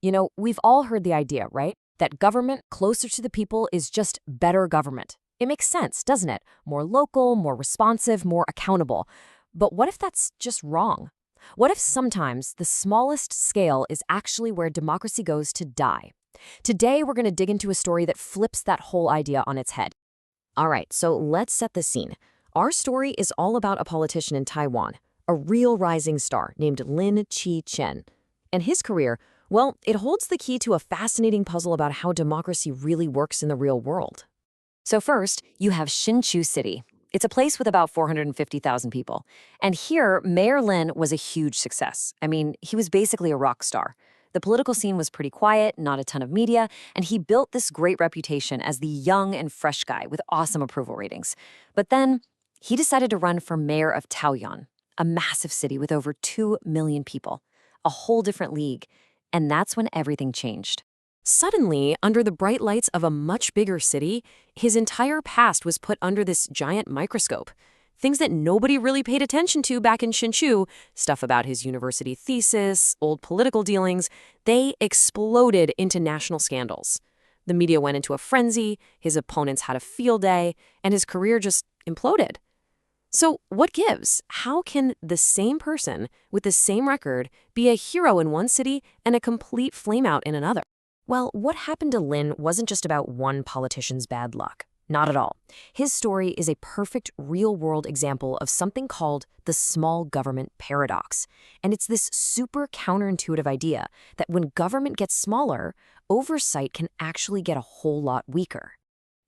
You know, we've all heard the idea, right? That government closer to the people is just better government. It makes sense, doesn't it? More local, more responsive, more accountable. But what if that's just wrong? What if sometimes the smallest scale is actually where democracy goes to die? Today, we're going to dig into a story that flips that whole idea on its head. All right, so let's set the scene. Our story is all about a politician in Taiwan, a real rising star named Lin Chi-chen. And his career, well, it holds the key to a fascinating puzzle about how democracy really works in the real world. So first, you have Hsinchu City. It's a place with about 450,000 people. And here, Mayor Lin was a huge success. I mean, he was basically a rock star. The political scene was pretty quiet, not a ton of media, and he built this great reputation as the young and fresh guy with awesome approval ratings. But then, he decided to run for mayor of Taoyuan, a massive city with over 2 million people, a whole different league. And that's when everything changed. Suddenly, under the bright lights of a much bigger city, his entire past was put under this giant microscope. Things that nobody really paid attention to back in Hsinchu, stuff about his university thesis, old political dealings, they exploded into national scandals. The media went into a frenzy, his opponents had a field day, and his career just imploded. So what gives? How can the same person with the same record be a hero in one city and a complete flameout in another? Well, what happened to Lin wasn't just about one politician's bad luck. Not at all. His story is a perfect real-world example of something called the small government paradox. And it's this super counterintuitive idea that when government gets smaller, oversight can actually get a whole lot weaker.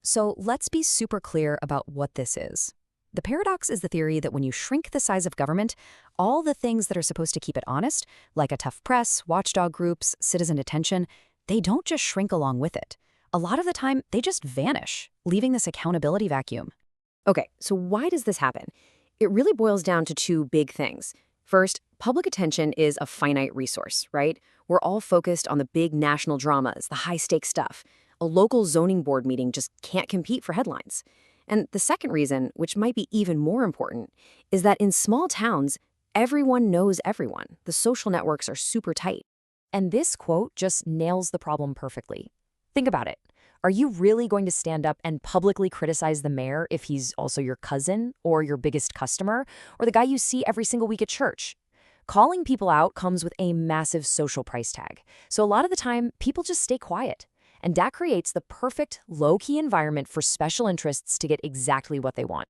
So let's be super clear about what this is. The paradox is the theory that when you shrink the size of government, all the things that are supposed to keep it honest, like a tough press, watchdog groups, citizen attention, they don't just shrink along with it. A lot of the time, they just vanish, leaving this accountability vacuum. Okay, so why does this happen? It really boils down to two big things. First, public attention is a finite resource, right? We're all focused on the big national dramas, the high-stakes stuff. A local zoning board meeting just can't compete for headlines. And the second reason, which might be even more important, is that in small towns, everyone knows everyone. The social networks are super tight. And this quote just nails the problem perfectly. Think about it. Are you really going to stand up and publicly criticize the mayor if he's also your cousin or your biggest customer or the guy you see every single week at church? Calling people out comes with a massive social price tag. So a lot of the time, people just stay quiet. And that creates the perfect low-key environment for special interests to get exactly what they want.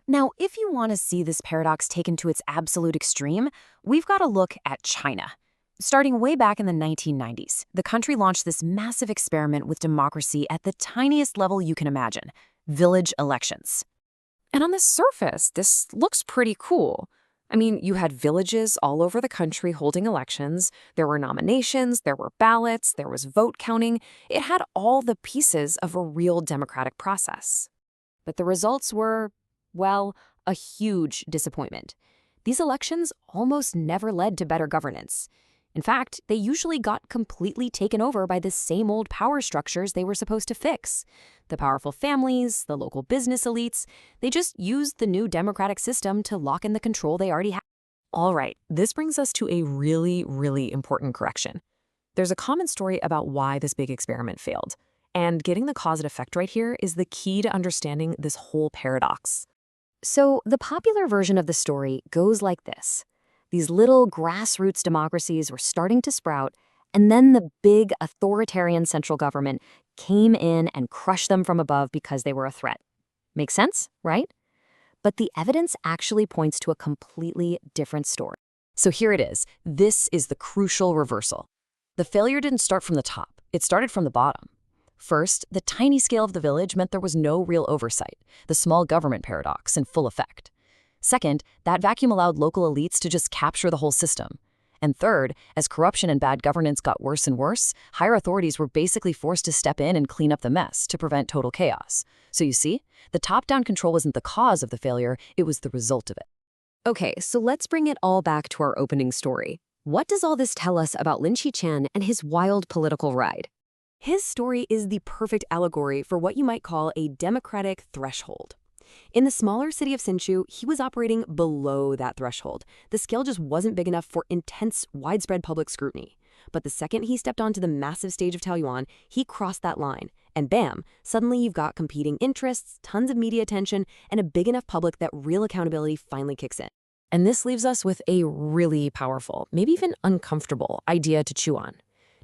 Now, if you want to see this paradox taken to its absolute extreme, we've got to look at China. Starting way back in the 1990s, the country launched this massive experiment with democracy at the tiniest level you can imagine, village elections. And on the surface, this looks pretty cool. I mean, you had villages all over the country holding elections, there were nominations, there were ballots, there was vote counting. It had all the pieces of a real democratic process. But the results were, well, a huge disappointment. These elections almost never led to better governance. In fact, they usually got completely taken over by the same old power structures they were supposed to fix. The powerful families, the local business elites, they just used the new democratic system to lock in the control they already had. All right, this brings us to a really, really important correction. There's a common story about why this big experiment failed. And getting the cause and effect right here is the key to understanding this whole paradox. So the popular version of the story goes like this. These little grassroots democracies were starting to sprout, and then the big authoritarian central government came in and crushed them from above because they were a threat. Make sense, right? But the evidence actually points to a completely different story. So here it is. This is the crucial reversal. The failure didn't start from the top. It started from the bottom. First, the tiny scale of the village meant there was no real oversight, the small government paradox in full effect. Second, that vacuum allowed local elites to just capture the whole system. And third, as corruption and bad governance got worse and worse, higher authorities were basically forced to step in and clean up the mess to prevent total chaos. So you see, the top-down control wasn't the cause of the failure, it was the result of it. Okay, so let's bring it all back to our opening story. What does all this tell us about Lin Chi-chen and his wild political ride? His story is the perfect allegory for what you might call a democratic threshold. In the smaller city of Hsinchu, he was operating below that threshold. The scale just wasn't big enough for intense, widespread public scrutiny. But the second he stepped onto the massive stage of Taoyuan, he crossed that line. And bam, suddenly you've got competing interests, tons of media attention, and a big enough public that real accountability finally kicks in. And this leaves us with a really powerful, maybe even uncomfortable idea to chew on.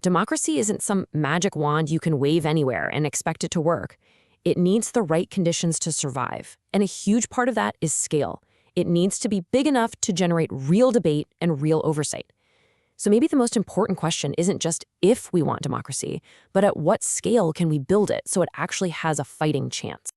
Democracy isn't some magic wand you can wave anywhere and expect it to work. It needs the right conditions to survive, and a huge part of that is scale. It needs to be big enough to generate real debate and real oversight. So maybe the most important question isn't just if we want democracy, but at what scale can we build it so it actually has a fighting chance?